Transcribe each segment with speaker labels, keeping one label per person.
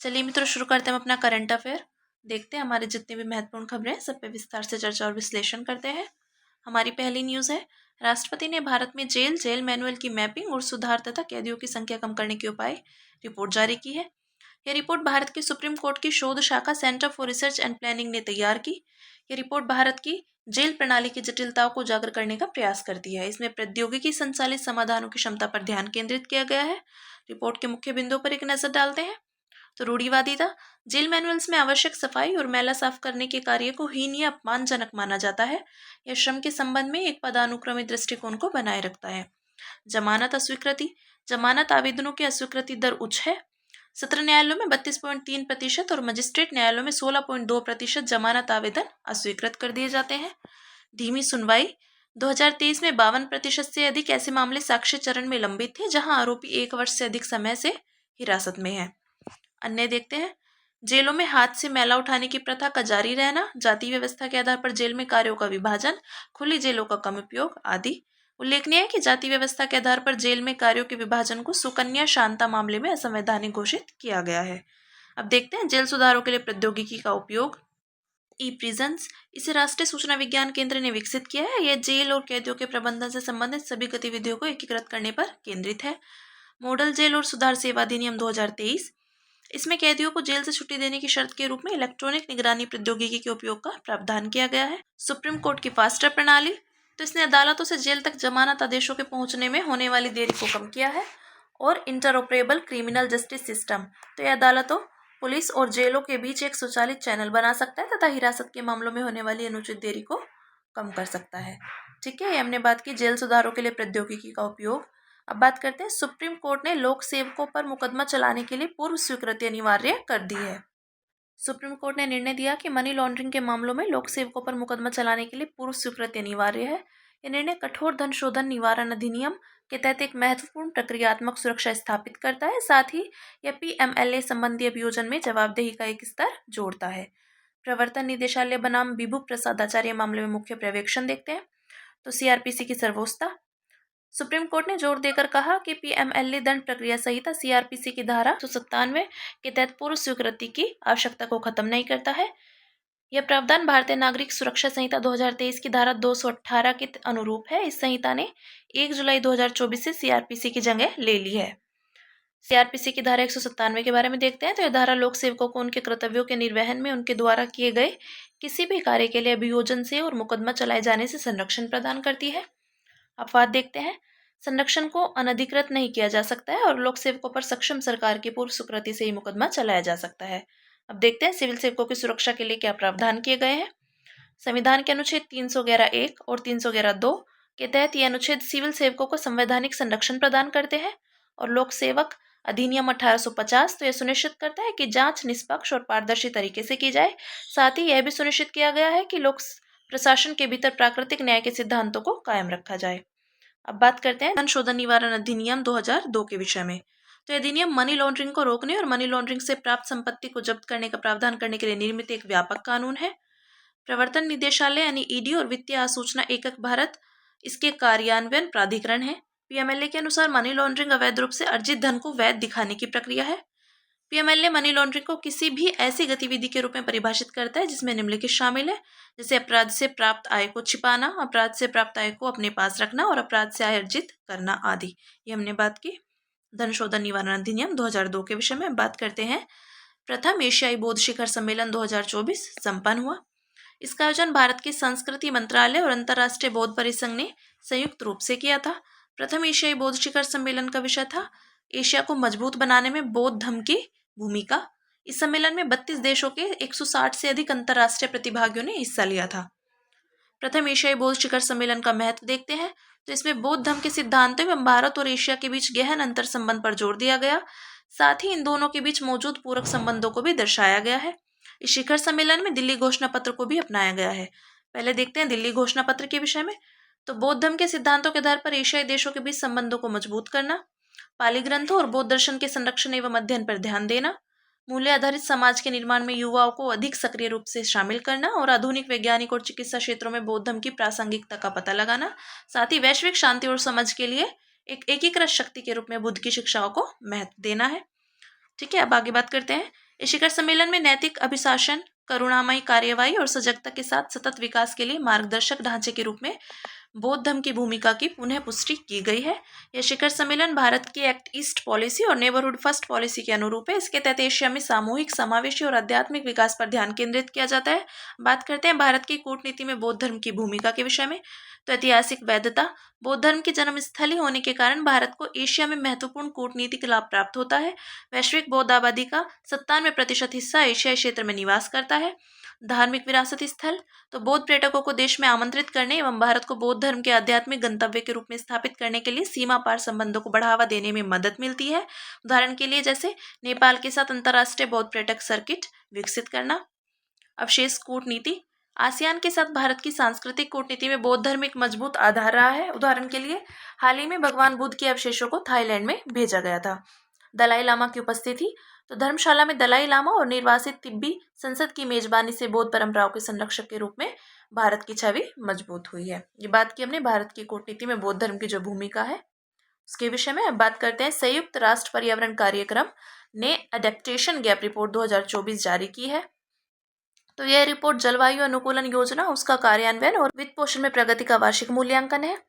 Speaker 1: चलिए मित्रों, शुरू करते हैं हम अपना करंट अफेयर। देखते हैं हमारे जितने भी महत्वपूर्ण खबरें हैं सब पे विस्तार से चर्चा और विश्लेषण करते हैं। हमारी पहली न्यूज़ है, राष्ट्रपति ने भारत में जेल मैनुअल की मैपिंग और सुधार तथा कैदियों की संख्या कम करने के उपाय रिपोर्ट जारी की है। यह रिपोर्ट भारत के सुप्रीम कोर्ट की शोध शाखा centre for research and planning ने तैयार की। यह रिपोर्ट भारत की जेल प्रणाली की जटिलताओं को उजागर करने का प्रयास करती है। इसमें प्रौद्योगिकी संचालित समाधानों की क्षमता पर ध्यान केंद्रित किया गया है। रिपोर्ट के मुख्य बिंदुओं पर एक नजर डालते हैं। तो रूढ़िवादिता, जेल मैनुअल्स में आवश्यक सफाई और मैला साफ करने के कार्य को हीन या अपमानजनक माना जाता है। यह श्रम के संबंध में एक पदानुक्रमित दृष्टिकोण को बनाए रखता है। जमानत अस्वीकृति, जमानत आवेदनों की अस्वीकृति दर उच्च है। सत्र न्यायालयों में 32.3% और मजिस्ट्रेट न्यायालयों में 16.2% जमानत आवेदन अस्वीकृत कर दिए जाते हैं। धीमी सुनवाई, 2023 में 52% से अधिक ऐसे मामले साक्ष्य चरण में लंबित थे जहां आरोपी 1 वर्ष से अधिक समय से हिरासत में है। अन्य देखते हैं, जेलों में हाथ से मैला उठाने की प्रथा का जारी रहना, जाति व्यवस्था के आधार पर जेल में कार्यों का विभाजन, खुली जेलों का कम उपयोग आदि। उल्लेखनीय है कि जाति व्यवस्था के आधार पर जेल में कार्यों के विभाजन को सुकन्या शांता मामले में असंवैधानिक घोषित किया गया है। अब देखते हैं जेल सुधारों के लिए प्रौद्योगिकी का उपयोग। ई प्रिजन्स, इसे राष्ट्रीय सूचना विज्ञान केंद्र ने विकसित किया है। यह जेल और कैदियों के प्रबंधन से संबंधित सभी गतिविधियों को एकीकृत करने पर केंद्रित है। मॉडल जेल और सुधार सेवा अधिनियम 2023, इसमें कैदियों को जेल से छुट्टी देने की शर्त के रूप में इलेक्ट्रॉनिक निगरानी प्रौद्योगिकी के उपयोग का प्रावधान किया गया है। सुप्रीम कोर्ट की फास्ट ट्रैक प्रणाली, तो इसने अदालतों से जेल तक जमानत आदेशों के पहुंचने में होने वाली देरी को कम किया है। और इंटरऑपरेबल क्रिमिनल जस्टिस सिस्टम, तो यह अदालतों, पुलिस और जेलों के बीच एक स्वचालित चैनल बना सकता है तथा हिरासत के मामलों में होने वाली अनुचित देरी को कम कर सकता है। ठीक है, ये हमने बात की जेल सुधारों के लिए प्रौद्योगिकी का उपयोग। अब बात करते हैं, सुप्रीम कोर्ट ने लोक सेवकों पर मुकदमा चलाने के लिए पूर्व स्वीकृति अनिवार्य कर दी है। सुप्रीम कोर्ट ने निर्णय दिया कि मनी लॉन्ड्रिंग के मामलों में लोक सेवकों पर मुकदमा चलाने के लिए पूर्व स्वीकृति अनिवार्य है। यह निर्णय कठोर धन शोधन निवारण अधिनियम के तहत एक महत्वपूर्ण प्रक्रियात्मक सुरक्षा स्थापित करता है। साथ ही यह पीएमएलए संबंधी अभियोजन में जवाबदेही का एक स्तर जोड़ता है। प्रवर्तन निदेशालय बनाम विभु प्रसाद आचार्य मामले में मुख्य पर्यवेक्षण देखते हैं। तो सीआरपीसी की सर्वोच्चता, सुप्रीम कोर्ट ने जोर देकर कहा कि पीएमएलए दंड प्रक्रिया संहिता सीआरपीसी की धारा 197 के तहत पूर्व स्वीकृति की आवश्यकता को खत्म नहीं करता है। यह प्रावधान भारतीय नागरिक सुरक्षा संहिता 2023 की धारा 218 के अनुरूप है। इस संहिता ने 1 जुलाई 2024 से सीआरपीसी की जगह ले ली है। सीआरपीसी की धारा 197 के बारे में देखते हैं। तो यह धारा लोक सेवकों को उनके कर्तव्यों के निर्वहन में उनके द्वारा किए गए किसी भी कार्य के लिए अभियोजन से और मुकदमा चलाए जाने से संरक्षण प्रदान करती है। अपवाद देखते हैं, संरक्षण को अनधिकृत नहीं किया जा सकता है और लोक सेवकों पर सक्षम सरकार की पूर्व स्वीकृति से ही मुकदमा चलाया जा सकता है। अब देखते हैं सिविल सेवकों की सुरक्षा के लिए क्या प्रावधान किए गए हैं। संविधान के अनुच्छेद 311(1) और 311(2) के तहत ये अनुच्छेद सिविल सेवकों को संवैधानिक संरक्षण प्रदान करते हैं। और लोक सेवक अधिनियम 1850 तो यह सुनिश्चित करता है कि जांच निष्पक्ष और पारदर्शी तरीके से की जाए। साथ ही यह भी सुनिश्चित किया गया है कि लोक प्रशासन के भीतर प्राकृतिक न्याय के सिद्धांतों को कायम रखा जाए। अब बात करते हैं धन शोधन निवारण अधिनियम 2002 के विषय में। तो अधिनियम मनी लॉन्ड्रिंग को रोकने और मनी लॉन्ड्रिंग से प्राप्त संपत्ति को जब्त करने का प्रावधान करने के लिए निर्मित एक व्यापक कानून है। प्रवर्तन निदेशालय यानी ईडी और वित्तीय आसूचना एकक भारत इसके कार्यान्वयन प्राधिकरण है। पीएमएलए के अनुसार मनी लॉन्ड्रिंग अवैध रूप से अर्जित धन को वैध दिखाने की प्रक्रिया है। पीएमएलए मनी लॉन्ड्रिंग को किसी भी ऐसी गतिविधि के रूप में परिभाषित करता है जिसमें निम्नलिखित शामिल है, जैसे अपराध से प्राप्त आय को छिपाना, अपराध से प्राप्त आय को अपने पास रखना और अपराध से आय अर्जित करना आदि। ये हमने बात की धन शोधन निवारण अधिनियम 2002 के विषय में। बात करते हैं, प्रथम एशियाई बौद्ध शिखर सम्मेलन 2024 संपन्न हुआ। इसका आयोजन भारत के संस्कृति मंत्रालय और अंतर्राष्ट्रीय बौद्ध परिसंघ ने संयुक्त रूप से किया था। प्रथम एशियाई बौद्ध शिखर सम्मेलन का विषय था एशिया को मजबूत बनाने में बौद्ध धर्म की भूमिका। इस सम्मेलन में 32 देशों के 160 से अधिक अंतर्राष्ट्रीय प्रतिभागियों ने हिस्सा लिया था। प्रथम एशियाई बौद्ध शिखर सम्मेलन का महत्व देखते हैं। तो इसमें बौद्ध धर्म के सिद्धांतों एवं भारत और एशिया के बीच गहन अंतर संबंध पर जोर दिया गया। साथ ही इन दोनों के बीच मौजूद पूरक संबंधों को भी दर्शाया गया है। इस शिखर सम्मेलन में दिल्ली घोषणा पत्र को भी अपनाया गया है। पहले देखते हैं दिल्ली घोषणा पत्र के विषय में। तो बौद्ध धर्म के सिद्धांतों के आधार पर एशियाई देशों के बीच संबंधों को मजबूत करना, पाली ग्रंथों और बौद्ध दर्शन के संरक्षण एवं अध्ययन पर ध्यान देना, मूल्य आधारित समाज के निर्माण में युवाओं को अधिक सक्रिय रूप से शामिल करना और आधुनिक वैज्ञानिक और चिकित्सा क्षेत्रों में बौद्ध धर्म की प्रासंगिकता का पता लगाना, साथ ही वैश्विक शांति और समझ के लिए एक एकीकृत शक्ति के रूप में बुद्ध की शिक्षाओं को महत्व देना है। ठीक है, अब आगे बात करते हैं इस शिखर सम्मेलन में नैतिक अभिशासन, करुणामयी कार्यवाही और सजगता के साथ सतत विकास के लिए मार्गदर्शक ढांचे के रूप में बौद्ध धर्म की भूमिका की पुनः पुष्टि की गई है। यह शिखर सम्मेलन भारत की एक्ट ईस्ट पॉलिसी और नेबरहुड फर्स्ट पॉलिसी के अनुरूप है। इसके तहत एशिया में सामूहिक, समावेशी और आध्यात्मिक विकास पर ध्यान केंद्रित किया जाता है। बात करते हैं भारत की कूटनीति में बौद्ध धर्म की भूमिका के विषय में। तो ऐतिहासिक वैधता, बौद्ध धर्म की जन्मस्थली होने के कारण भारत को एशिया में महत्वपूर्ण कूटनीतिक लाभ प्राप्त होता है। वैश्विक बौद्ध आबादी का 97% हिस्सा एशियाई क्षेत्र में निवास करता है। धार्मिक विरासत स्थल, तो बौद्ध पर्यटकों को देश में आमंत्रित करने एवं भारत को बौद्ध धर्म के आध्यात्मिक गंतव्य के रूप में स्थापित करने के लिए सीमा पार संबंधों को बढ़ावा देने में मदद मिलती है। उदाहरण के लिए जैसे नेपाल के साथ अंतर्राष्ट्रीय बौद्ध पर्यटक सर्किट विकसित करना। अवशेष कूटनीति, आसियान के साथ भारत की सांस्कृतिक कूटनीति में बौद्ध धर्म एक मजबूत आधार रहा है। उदाहरण के लिए हाल ही में भगवान बुद्ध के अवशेषों को थाईलैंड में भेजा गया था। दलाई लामा की उपस्थिति, तो धर्मशाला में दलाई लामा और निर्वासित तिब्बी संसद की मेजबानी से बौद्ध परंपराओं के संरक्षक के रूप में भारत की छवि मजबूत हुई है। ये बात की हमने भारत की कूटनीति में बौद्ध धर्म की जो भूमिका है उसके विषय में। अब बात करते हैं, संयुक्त राष्ट्र पर्यावरण कार्यक्रम ने अडेप्टेशन गैप रिपोर्ट 2024 जारी की है। तो यह रिपोर्ट जलवायु अनुकूलन योजना, उसका कार्यान्वयन और वित्त पोषण में प्रगति का वार्षिक मूल्यांकन है।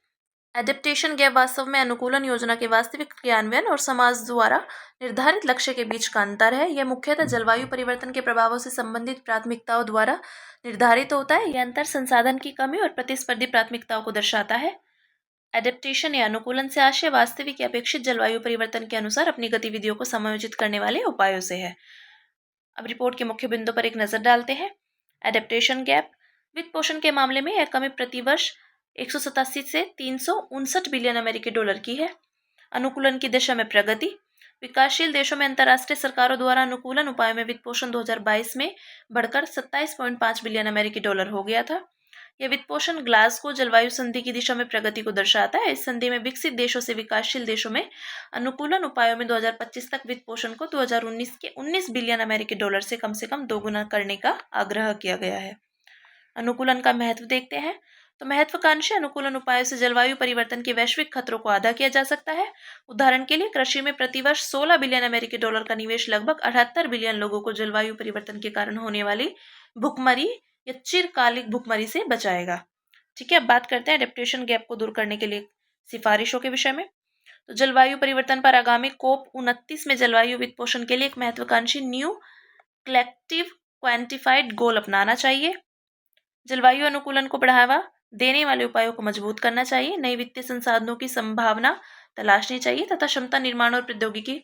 Speaker 1: एडेप्टेशन गैप वास्तव में अनुकूलन योजना के वास्तविक क्रियान्वयन और समाज द्वारा निर्धारित लक्ष्य के बीच का अंतर है। यह मुख्यतः जलवायु परिवर्तन के प्रभावों से संबंधित प्राथमिकताओं द्वारा निर्धारित होता है। यह अंतर संसाधन की कमी और प्रतिस्पर्धी प्राथमिकताओं को दर्शाता है। एडेप्टेशन या अनुकूलन से आशय वास्तविक या अपेक्षित जलवायु परिवर्तन के अनुसार अपनी गतिविधियों को समायोजित करने वाले उपायों से है। अब रिपोर्ट के मुख्य बिंदु पर एक नजर डालते हैं। एडेप्टेशन गैप, वित्त पोषण के मामले में यह कमी प्रतिवर्ष 187 से 359 बिलियन अमेरिकी डॉलर की है। अनुकूलन की दिशा में प्रगति, विकासशील देशों में अंतर्राष्ट्रीय सरकारों द्वारा अनुकूलन उपायों में वित्त पोषण 2022 में बढ़कर 27.5 बिलियन अमेरिकी डॉलर हो गया था। यह वित्त पोषण ग्लासगो जलवायु संधि की दिशा में प्रगति को दर्शाता है। इस संधि में विकसित देशों से विकासशील देशों में अनुकूलन उपायों में 2025 तक वित्त पोषण को 2019 के 19 बिलियन अमेरिकी डॉलर से कम दोगुना करने का आग्रह किया गया है। अनुकूलन का महत्व देखते हैं। तो महत्वाकांक्षी अनुकूलन उपायों से जलवायु परिवर्तन के वैश्विक खतरों को आधा किया जा सकता है। उदाहरण के लिए कृषि में प्रतिवर्ष 16 बिलियन अमेरिकी डॉलर का निवेश लगभग 78 बिलियन लोगों को जलवायु परिवर्तन के कारण होने वाली भुखमरी या चिरकालिक भुखमरी से बचाएगा। ठीक है, अब बात करते हैं एडेप्टेशन गैप को दूर करने के लिए सिफारिशों के विषय में। तो जलवायु परिवर्तन पर आगामी COP 29 में जलवायु वित्त पोषण के लिए एक महत्वाकांक्षी न्यू कलेक्टिव क्वांटिफाइड गोल अपनाना चाहिए। जलवायु अनुकूलन को बढ़ावा देने वाले उपायों को मजबूत करना चाहिए। नई वित्तीय संसाधनों की संभावना तलाशनी चाहिए तथा क्षमता निर्माण और प्रौद्योगिकी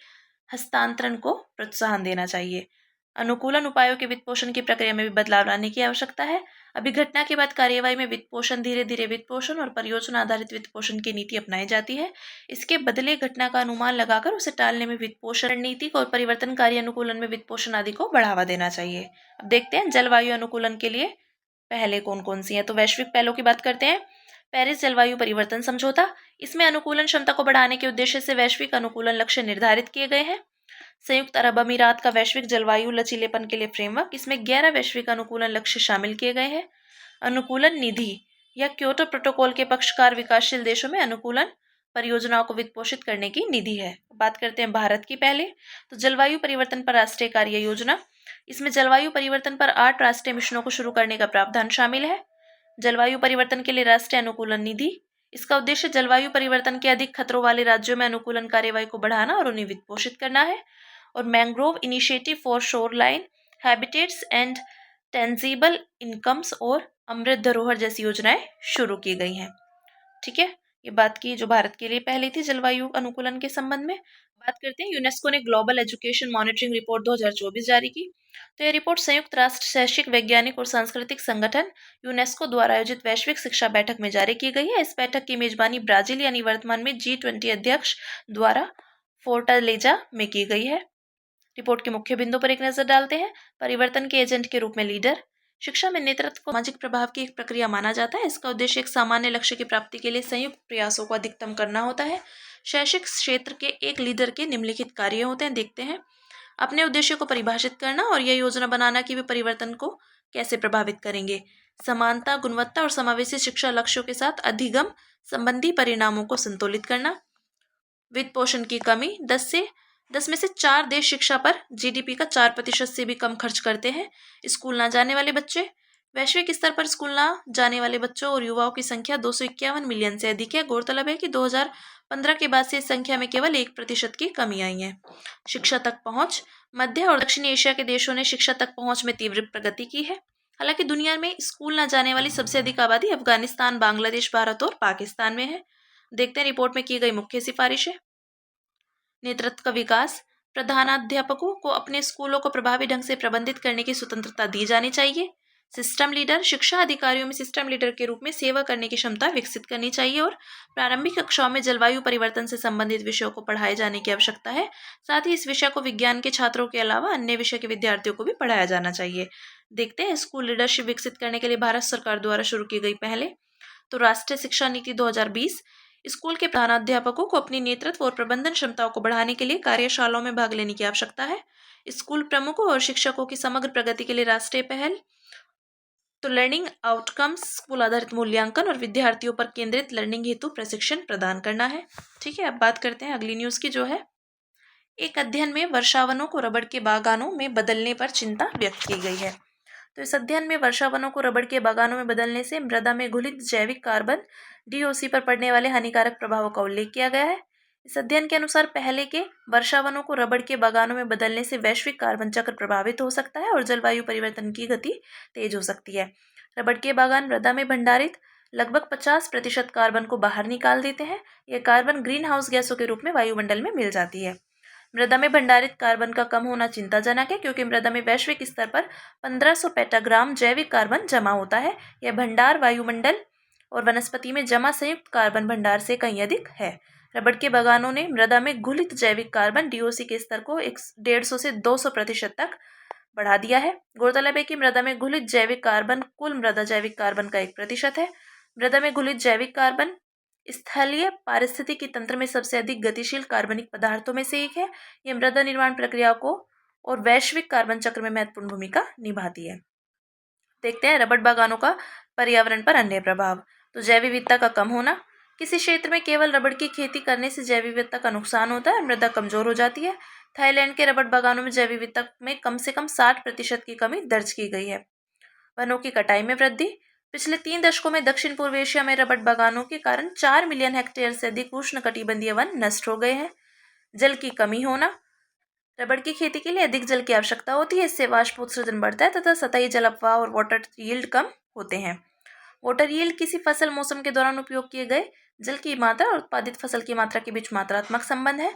Speaker 1: हस्तांतरण को प्रोत्साहन देना चाहिए। अनुकूलन उपायों के वित्त पोषण की प्रक्रिया में भी बदलाव लाने की आवश्यकता है। अभिघटना के बाद कार्यवाही में वित्त पोषण धीरे धीरे वित्त पोषण और परियोजना आधारित वित्त पोषण की नीति अपनाई जाती है। इसके बदले घटना का अनुमान लगाकर उसे टालने में वित्त पोषण रणनीति और परिवर्तनकारी अनुकूलन में वित्त पोषण आदि को बढ़ावा देना चाहिए। अब देखते हैं जलवायु अनुकूलन के लिए पहले कौन कौन सी हैं। तो वैश्विक पहलों की बात करते हैं। पेरिस जलवायु परिवर्तन समझौता, इसमें अनुकूलन क्षमता को बढ़ाने के उद्देश्य से वैश्विक अनुकूलन लक्ष्य निर्धारित किए गए हैं। संयुक्त अरब अमीरात का वैश्विक जलवायु लचीलेपन के लिए फ्रेमवर्क, इसमें 11 वैश्विक अनुकूलन लक्ष्य शामिल किए गए हैं। अनुकूलन निधि या क्योटो प्रोटोकॉल के पक्षकार विकासशील देशों में अनुकूलन परियोजनाओं को वित्त पोषित करने की निधि है। बात करते हैं भारत की पहले। तो जलवायु परिवर्तन पर राष्ट्रीय कार्य योजना, इसमें जलवायु परिवर्तन पर 8 राष्ट्रीय मिशनों को शुरू करने का प्रावधान शामिल है। जलवायु परिवर्तन के लिए राष्ट्रीय अनुकूलन निधि, इसका उद्देश्य जलवायु परिवर्तन के अधिक खतरों वाले राज्यों में अनुकूलन कार्यवाही को बढ़ाना और उन्हें वित्त पोषित करना है। और mangrove initiative for shoreline habitats and tangible incomes और अमृत धरोहर जैसी योजनाएं शुरू की गई हैं। ठीक है, ये बात की जो भारत के लिए पहले थी जलवायु अनुकूलन के संबंध में। बात करते हैं, यूनेस्को ने ग्लोबल एजुकेशन मॉनिटरिंग रिपोर्ट 2024 जारी की। तो यह रिपोर्ट संयुक्त राष्ट्र शैक्षिक, वैज्ञानिक और सांस्कृतिक संगठन यूनेस्को द्वारा आयोजित वैश्विक शिक्षा बैठक में जारी की गई है। इस बैठक की मेजबानी ब्राजील यानी वर्तमान में G20 अध्यक्ष द्वारा फोर्टालेजा में की गई है। रिपोर्ट के मुख्य बिंदु पर एक नजर डालते हैं। परिवर्तन के एजेंट के रूप में लीडर, शिक्षा में नेतृत्व को सामाजिक प्रभाव की एक प्रक्रिया माना जाता है। इसका उद्देश्य एक सामान्य लक्ष्य की प्राप्ति के लिए संयुक्त प्रयासों को अधिकतम करना होता है। शैक्षिक क्षेत्र के एक लीडर के निम्नलिखित कार्य होते हैं, देखते हैं। अपने उद्देश्य को परिभाषित करना और यह योजना बनाना कि वे परिवर्तन को कैसे प्रभावित करेंगे। समानता, गुणवत्ता और समावेशी शिक्षा लक्ष्यों के साथ अधिगम संबंधी परिणामों को संतुलित करना। वित्त पोषण की कमी, 10 से 10 में से 4 देश शिक्षा पर जीडीपी का 4% से भी कम खर्च करते हैं। स्कूल ना जाने वाले बच्चे। वैश्विक स्तर पर स्कूल ना जाने वाले बच्चों और युवाओं की संख्या 251 मिलियन से अधिक है। गौरतलब है कि 2015 के बाद से इस संख्या में केवल 1% की कमी आई है। शिक्षा तक पहुंच। मध्य और दक्षिणी एशिया के देशों ने शिक्षा तक पहुंच में तीव्र प्रगति की है। हालांकि दुनिया में स्कूल न जाने वाली सबसे अधिक आबादी अफगानिस्तान, बांग्लादेश, भारत और पाकिस्तान में है। देखते हैं रिपोर्ट में की गई मुख्य सिफारिशें। नेतृत्व का विकास। प्रधानाध्यापकों को अपने स्कूलों को प्रभावी ढंग से प्रबंधित करने की स्वतंत्रता दी जानी चाहिए। System leader. शिक्षा अधिकारियों में सिस्टम लीडर के रूप में सेवा करने की क्षमता विकसित करनी चाहिए और प्रारंभिक कक्षाओं में जलवायु परिवर्तन से संबंधित विषयों को पढ़ाए जाने की आवश्यकता है। साथ ही इस विषय को विज्ञान के छात्रों के अलावा अन्य विषय के विद्यार्थियों को भी पढ़ाया जाना चाहिए। देखते हैं स्कूल लीडरशिप विकसित करने के लिए भारत सरकार द्वारा शुरू की गई पहले। तो राष्ट्रीय शिक्षा नीति 2020 स्कूल के प्रधानाध्यापकों को अपनी नेतृत्व और प्रबंधन क्षमताओं को बढ़ाने के लिए कार्यशालाओं में भाग लेने की आवश्यकता है। स्कूल प्रमुखों और शिक्षकों की समग्र प्रगति के लिए राष्ट्रीय पहल। तो लर्निंग आउटकम्स, स्कूल आधारित मूल्यांकन और विद्यार्थियों पर केंद्रित लर्निंग हेतु प्रशिक्षण प्रदान करना है। ठीक है, अब बात करते हैं अगली न्यूज़ की, जो है एक अध्ययन में वर्षावनों को रबड़ के बागानों में बदलने पर चिंता व्यक्त की गई है। तो इस अध्ययन में वर्षावनों को रबड़ के बागानों में बदलने से मृदा में घुलित जैविक कार्बन डीओसी पर पड़ने वाले हानिकारक प्रभावों का उल्लेख किया गया है। इस अध्ययन के अनुसार पहले के वर्षावनों को रबड़ के बागानों में बदलने से वैश्विक कार्बन चक्र प्रभावित हो सकता है और जलवायु परिवर्तन की गति तेज हो सकती है। रबड़ के बागान मृदा में भंडारित लगभग 50% कार्बन को बाहर निकाल देते हैं। यह कार्बन ग्रीन हाउस गैसों के रूप में वायुमंडल में मिल जाती है। मृदा में भंडारित कार्बन का कम होना चिंताजनक है, क्योंकि मृदा में वैश्विक स्तर पर 1500 पेटाग्राम जैविक कार्बन जमा होता है। यह भंडार वायुमंडल और वनस्पति में जमा संयुक्त कार्बन भंडार से कहीं अधिक है। रबड़ के बागानों ने मृदा में घुलित जैविक कार्बन डीओसी के स्तर को 150 से 200% तक बढ़ा दिया है। गौरतलब है कि मृदा में घुलित जैविक कार्बन कुल मृदा जैविक कार्बन का 1% है। मृदा में घुलित जैविक कार्बन स्थलीय पारिस्थितिकी तंत्र में सबसे अधिक गतिशील कार्बनिक पदार्थों में से एक है। यह मृदा निर्माण प्रक्रिया को और वैश्विक कार्बन चक्र में महत्वपूर्ण भूमिका निभाती है। देखते हैं रबड़ बागानों का पर्यावरण पर अन्य प्रभाव। तो जैव विविधता का कम होना। किसी क्षेत्र में केवल रबड़ की खेती करने से जैव विविधता का नुकसान होता है, मृदा कमजोर हो जाती है। थाईलैंड के रबड़ बागानों में जैव विविधता में कम से कम 60% की कमी दर्ज की गई है। वनों की कटाई में वृद्धि। पिछले 3 दशकों में दक्षिण पूर्व एशिया में रबड़ बागानों के कारण 4 मिलियन हेक्टेयर से अधिक उष्णकटिबंधीय वन नष्ट हो गए हैं। जल की कमी होना। रबड़ की खेती के लिए अधिक जल की आवश्यकता होती है, इससे वाष्प उत्सर्जन बढ़ता है तथा सतही जल अपवाह और वाटर यील्ड कम होते हैं। वाटर यील्ड किसी फसल मौसम के दौरान उपयोग किए गए जल की मात्रा और उत्पादित फसल की मात्रा के बीच मात्रात्मक संबंध है।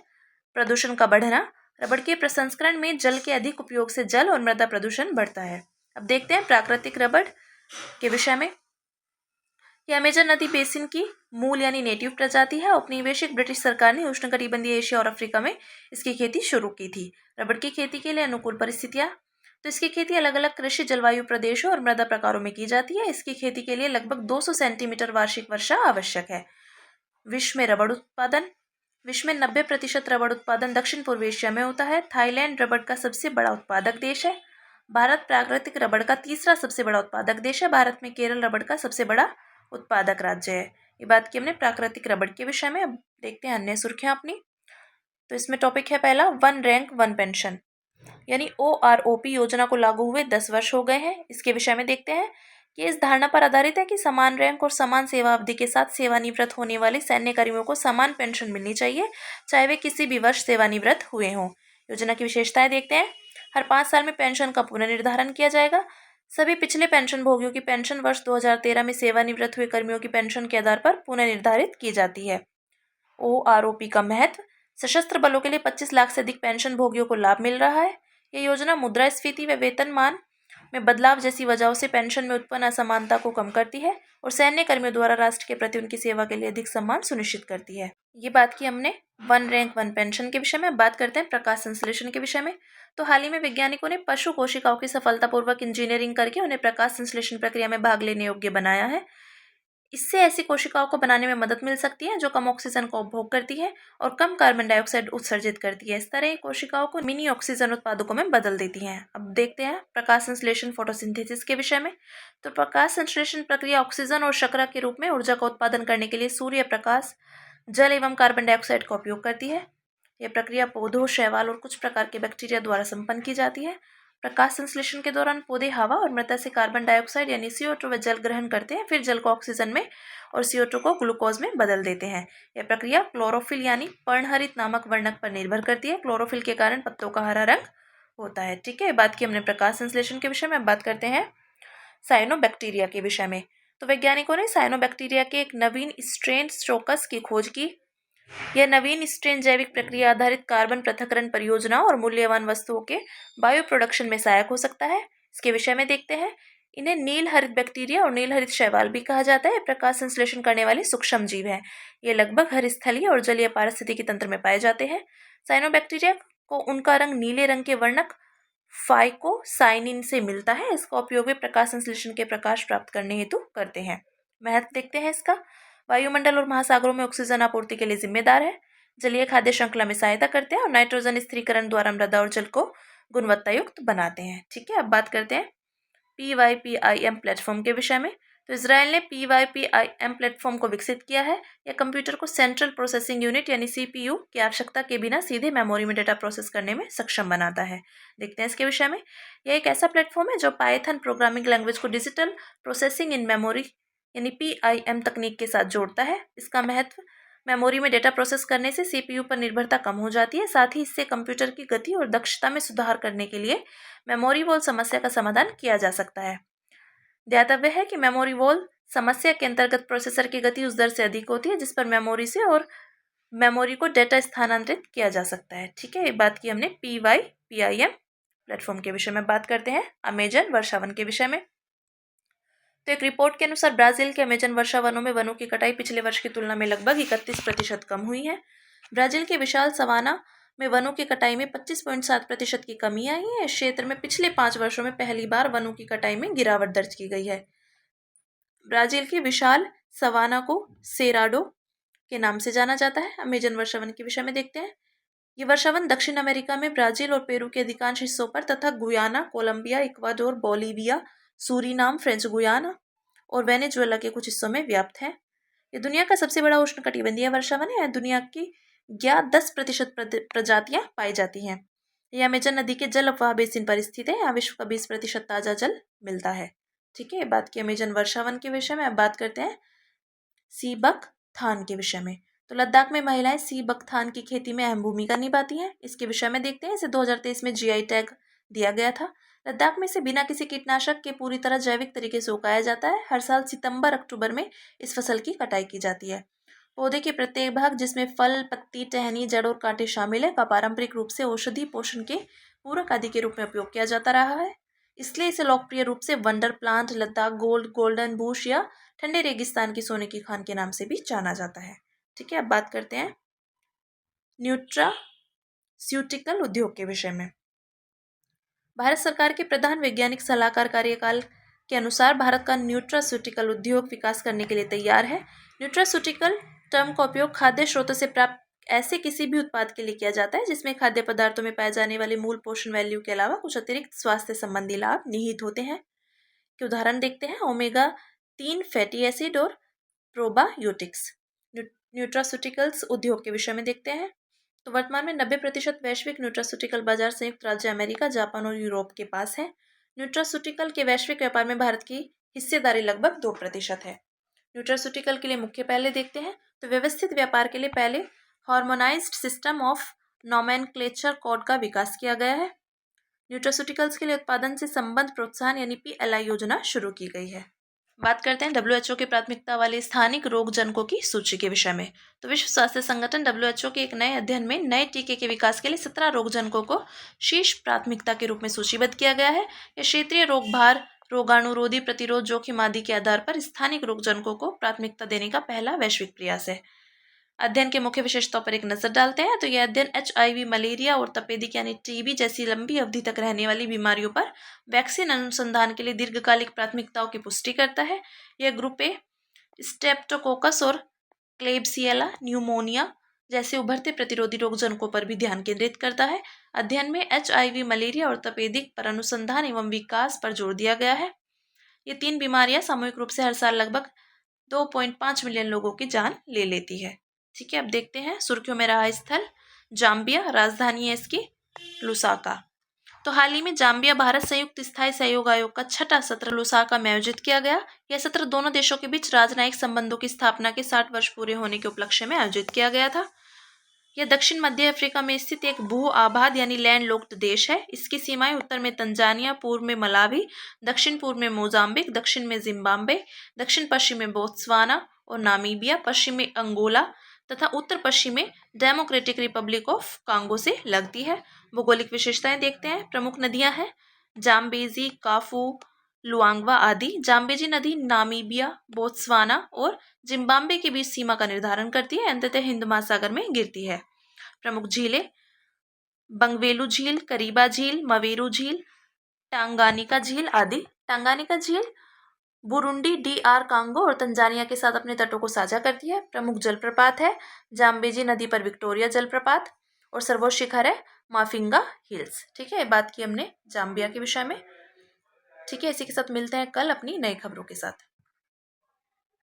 Speaker 1: प्रदूषण का बढ़ना। रबड़ के प्रसंस्करण में जल के अधिक उपयोग से जल और मृदा प्रदूषण बढ़ता है। अब देखते हैं प्राकृतिक रबड़ के विषय में। यह अमेजन नदी बेसिन की मूल यानी नेटिव प्रजाति है। औपनिवेशिक ब्रिटिश सरकार ने उष्णकटिबंधीय एशिया और अफ्रीका में इसकी खेती शुरू की थी। रबड़ की खेती के लिए अनुकूल परिस्थितियाँ। तो इसकी खेती अलग अलग कृषि जलवायु प्रदेशों और मृदा प्रकारों में की जाती है। इसकी खेती के लिए लगभग 200 सेंटीमीटर वार्षिक वर्षा आवश्यक है। विश्व में रबड़ उत्पादन। विश्व में 90% रबड़ उत्पादन दक्षिण पूर्व एशिया में होता है। थाईलैंड रबड़ का सबसे बड़ा उत्पादक देश है। भारत प्राकृतिक रबड़ का तीसरा सबसे बड़ा उत्पादक देश है। भारत में केरल रबड़ का सबसे बड़ा उत्पादक राज्य है। ये बात की हमने प्राकृतिक रबड़ के विषय में। अब देखते हैं अन्य सुर्खियां अपनी। तो इसमें टॉपिक है पहला, वन रैंक वन पेंशन, यानी OROP योजना को लागू हुए 10 वर्ष हो गए हैं। इसके विषय में देखते हैं कि इस धारणा पर आधारित है कि समान रैंक और समान सेवा अवधि के साथ सेवानिवृत्त होने वाले सैन्य कर्मियों को समान पेंशन मिलनी चाहिए, चाहे वे किसी भी वर्ष सेवानिवृत्त हुए हों। योजना की विशेषताएं देखते हैं। हर 5 साल में पेंशन का पुनर्निर्धारण किया जाएगा। सभी पिछले पेंशन भोगियों की पेंशन वर्ष 2013 में सेवानिवृत्त हुए कर्मियों की पेंशन के आधार पर पुनर्निर्धारित की जाती है। OROP का महत्व। सशस्त्र बलों के लिए 25 लाख से अधिक पेंशन भोगियों को लाभ मिल रहा है। यह योजना मुद्रास्फीति व वेतनमान में बदलाव जैसी वजहों से पेंशन में उत्पन्न असमानता को कम करती है और सैन्य कर्मियों द्वारा राष्ट्र के प्रति उनकी सेवा के लिए अधिक सम्मान सुनिश्चित करती है। ये बात की हमने वन रैंक वन पेंशन के विषय में। बात करते हैं प्रकाश संश्लेषण के विषय में। तो हाल ही में वैज्ञानिकों ने पशु कोशिकाओं की सफलतापूर्वक इंजीनियरिंग करके उन्हें प्रकाश संश्लेषण प्रक्रिया में भाग लेने योग्य बनाया है। इससे ऐसी कोशिकाओं को बनाने में मदद मिल सकती है जो कम ऑक्सीजन का उपभोग करती है और कम कार्बन डाइऑक्साइड उत्सर्जित करती है। इस तरह ये कोशिकाओं को मिनी ऑक्सीजन उत्पादकों में बदल देती हैं। अब देखते हैं प्रकाश संश्लेषण फोटोसिंथेसिस के विषय में। तो प्रकाश संश्लेषण प्रक्रिया ऑक्सीजन और शर्करा के रूप में ऊर्जा का उत्पादन करने के लिए सूर्य प्रकाश, जल एवं कार्बन डाइऑक्साइड का उपयोग करती है। यह प्रक्रिया पौधों, शैवाल और कुछ प्रकार के बैक्टीरिया द्वारा संपन्न की जाती है। प्रकाश संश्लेषण के दौरान पौधे हवा और मृदा से कार्बन डाइऑक्साइड यानी CO2 व जल ग्रहण करते हैं, फिर जल को ऑक्सीजन में और CO2 को ग्लूकोज में बदल देते हैं। यह प्रक्रिया क्लोरोफिल यानी पर्णहरित नामक वर्णक पर निर्भर करती है। क्लोरोफिल के कारण पत्तों का हरा रंग होता है। ठीक है, बात की हमने प्रकाश संश्लेषण के विषय में। अब बात करते हैं साइनोबैक्टीरिया के विषय में। तो वैज्ञानिकों ने साइनोबैक्टीरिया के एक नवीन स्ट्रेन स्ट्रोकस की खोज की। यह नवीन स्ट्रेन जैविक प्रक्रिया आधारित कार्बन पृथक्करण परियोजनाओं और मूल्यवान वस्तुओं के बायो प्रोडक्शन में सहायक हो सकता है। इसके विषय में देखते हैं। इन्हें नील हरित बैक्टीरिया और नील हरित शैवाल भी कहा जाता है। प्रकाश संश्लेषण करने वाले सूक्ष्म जीव हैं। ये लगभग हर स्थलीय और जलीय पारिस्थितिकी तंत्र में पाए जाते हैं। साइनोबैक्टीरिया को उनका रंग नीले रंग के वर्णक फाइकोसाइनिन से मिलता है। इसका उपयोग वे प्रकाश संश्लेषण के प्रकाश प्राप्त करने हेतु करते हैं। महत्व देखते हैं इसका। वायुमंडल और महासागरों में ऑक्सीजन आपूर्ति के लिए जिम्मेदार है। जलीय खाद्य श्रृंखला में सहायता करते हैं और नाइट्रोजन स्थिरीकरण द्वारा मृदा और जल को गुणवत्ता युक्त बनाते हैं। ठीक है, अब बात करते हैं PYPIM प्लेटफॉर्म के विषय में। तो इसराइल ने PYPIM प्लेटफॉर्म को विकसित किया है। यह कंप्यूटर को सेंट्रल प्रोसेसिंग यूनिट यानी CPU की आवश्यकता के बिना सीधे मेमोरी में डेटा प्रोसेस करने में सक्षम बनाता है। देखते हैं इसके विषय में। यह एक ऐसा प्लेटफॉर्म है जो पाइथन प्रोग्रामिंग लैंग्वेज को डिजिटल प्रोसेसिंग इन मेमोरी यानी PIM तकनीक के साथ जोड़ता है। इसका महत्व, मेमोरी में डेटा प्रोसेस करने से CPU पर निर्भरता कम हो जाती है। साथ ही इससे कंप्यूटर की गति और दक्षता में सुधार करने के लिए मेमोरी वॉल समस्या का समाधान किया जा सकता है। ध्यातव्य है कि मेमोरी वॉल समस्या के अंतर्गत प्रोसेसर की गति उस दर से अधिक होती है जिस पर मेमोरी से और मेमोरी को डेटा स्थानांतरित किया जा सकता है। ठीक है, ये बात की हमने PYPIM प्लेटफॉर्म के विषय में। बात करते हैं अमेजन वर्षावन के विषय में। तो एक रिपोर्ट के अनुसार ब्राजील के अमेजन वर्षा वनों में वनों की कटाई पिछले वर्ष की तुलना में लगभग 31% कम हुई है। ब्राजील के विशाल सवाना में वनों की कटाई में 25.7% की कमी आई है। इस क्षेत्र में पिछले 5 वर्षों में पहली बार वनों की कटाई में गिरावट दर्ज की गई है। ब्राजील के विशाल सवाना को सेराडो के नाम से जाना जाता है। अमेजन वर्षावन के विषय में देखते हैं। ये वर्षावन दक्षिण अमेरिका में ब्राजील और पेरू के अधिकांश हिस्सों पर तथा Guyana, Colombia, Ecuador, Bolivia, Suriname, French Guiana और वेनेजुएला के कुछ हिस्सों में व्याप्त है। ये दुनिया का सबसे बड़ा उष्णकटिबंधीय वर्षावन है। दुनिया की 10% प्रजातियां पाई जाती हैं। यह अमेजन नदी के जल अफवाह बेसिन पर स्थित है। यहाँ विश्व का 20% ताजा जल मिलता है। ठीक है, बात की अमेजन वर्षावन के विषय में। अब बात करते हैं सीबक थान के विषय में। तो लद्दाख में महिलाएं सीबक थान की खेती में अहम भूमिका निभाती हैं। इसके विषय में देखते हैं। इसे 2023 में GI टैग दिया गया था। लद्दाख में इसे बिना किसी कीटनाशक के पूरी तरह जैविक तरीके से उगाया जाता है। हर साल सितंबर-अक्टूबर में इस फसल की कटाई की जाती है। पौधे के प्रत्येक भाग, जिसमें फल, पत्ती, टहनी, जड़ और कांटे शामिल है, का पारंपरिक रूप से औषधि, पोषण के पूरक आदि के रूप में उपयोग किया जाता रहा है। इसलिए इसे लोकप्रिय रूप से wonder plant, Ladakh gold, golden Bush या ठंडे रेगिस्तान की सोने की खान के नाम से भी जाना जाता है। ठीक है, अब बात करते हैं न्यूट्रास्यूटिकल उद्योग के विषय में। भारत सरकार के प्रधान वैज्ञानिक सलाहकार कार्यकाल के अनुसार भारत का न्यूट्रास्यूटिकल उद्योग विकास करने के लिए तैयार है। न्यूट्रास्यूटिकल टर्म का उपयोग खाद्य स्रोतों से प्राप्त ऐसे किसी भी उत्पाद के लिए किया जाता है जिसमें खाद्य पदार्थों में पाए जाने वाले मूल पोषण वैल्यू के अलावा कुछ अतिरिक्त स्वास्थ्य संबंधी लाभ निहित होते हैं। के उदाहरण देखते हैं। ओमेगा-3 फैटी एसिड और प्रोबायोटिक्स। न्यूट्रास्यूटिकल्स उद्योग के विषय में देखते हैं। तो वर्तमान में 90% वैश्विक न्यूट्रास्यूटिकल बाजार संयुक्त राज्य अमेरिका, जापान और यूरोप के पास है। न्यूट्रास्यूटिकल के वैश्विक व्यापार में भारत की हिस्सेदारी लगभग 2% है। न्यूट्रास्यूटिकल के लिए मुख्य पहले देखते हैं। तो व्यवस्थित व्यापार के लिए पहले harmonised system of nomenclature code का विकास किया गया है। न्यूट्रास्यूटिकल्स के लिए उत्पादन से संबंध प्रोत्साहन यानी PLI योजना शुरू की गई है। बात करते हैं WHO के प्राथमिकता वाले स्थानिक रोग जनकों की सूची के विषय में। तो विश्व स्वास्थ्य संगठन WHO के एक नए अध्ययन में नए टीके के विकास के लिए 17 रोग जनकों को शीर्ष प्राथमिकता के रूप में सूचीबद्ध किया गया है। यह क्षेत्रीय रोग भार, रोगाणुरोधी प्रतिरोध, जोखिम आदि के आधार पर स्थानिक रोग जनकों को प्राथमिकता देने का पहला वैश्विक प्रयास है। अध्ययन के मुख्य विशेषताओं पर एक नजर डालते हैं। तो यह अध्ययन HIV, मलेरिया और तपेदिक यानी TB जैसी लंबी अवधि तक रहने वाली बीमारियों पर वैक्सीन अनुसंधान के लिए दीर्घकालिक प्राथमिकताओं की पुष्टि करता है। यह ग्रुप ए स्ट्रेप्टोकोकस और क्लेब्सिएला न्यूमोनिया जैसे उभरते प्रतिरोधी रोगजनकों पर भी ध्यान केंद्रित करता है। अध्ययन में HIV, मलेरिया और तपेदिक पर अनुसंधान एवं विकास पर जोर दिया गया है। ये 3 बीमारियां सामूहिक रूप से हर साल लगभग 2.5 मिलियन लोगों की जान ले लेती है। ठीक है, अब देखते हैं सुर्खियों में रहा स्थल। जाम्बिया, राजधानी है इसकी लुसाका। तो हाल ही में जाम्बिया भारत संयुक्त स्थायी सहयोग आयोग का 6वां सत्र लुसाका में आयोजित किया गया। यह सत्र दोनों देशों के बीच राजनयिक संबंधों की स्थापना के 60 वर्ष पूरे होने के उपलक्ष्य में आयोजित किया गया था। यह दक्षिण मध्य अफ्रीका में स्थित एक भू आबाद यानी लैंड लॉक्ड देश है। इसकी सीमाएं उत्तर में तंजानिया, पूर्व में मलावी, दक्षिण पूर्व में मोजाम्बिक, दक्षिण में जिम्बाब्वे, दक्षिण पश्चिम में बोत्सवाना और नामीबिया, पश्चिम में अंगोला तथा उत्तर पश्चिम में डेमोक्रेटिक रिपब्लिक ऑफ कांगो से लगती है। भौगोलिक विशेषताएं देखते हैं। प्रमुख नदियां हैं जाम्बेजी, काफू, लुआंगवा आदि। जाम्बेजी नदी नामीबिया, बोत्सवाना और जिम्बाब्वे के बीच सीमा का निर्धारण करती है, अंततः हिंद महासागर में गिरती है। प्रमुख झीलें बंगवेलू झील, करीबा झील, मवेरू झील, टांगानिका झील आदि। टांगानिका झील बुरुंडी, DR कांगो और तंजानिया के साथ अपने तटों को साझा करती है। प्रमुख जलप्रपात है जाम्बेजी नदी पर विक्टोरिया जलप्रपात और सर्वोच्च शिखर है माफिंगा हिल्स। ठीक है, बात की हमने जाम्बिया के विषय में। ठीक है, इसी के साथ मिलते हैं कल अपनी नई खबरों के साथ।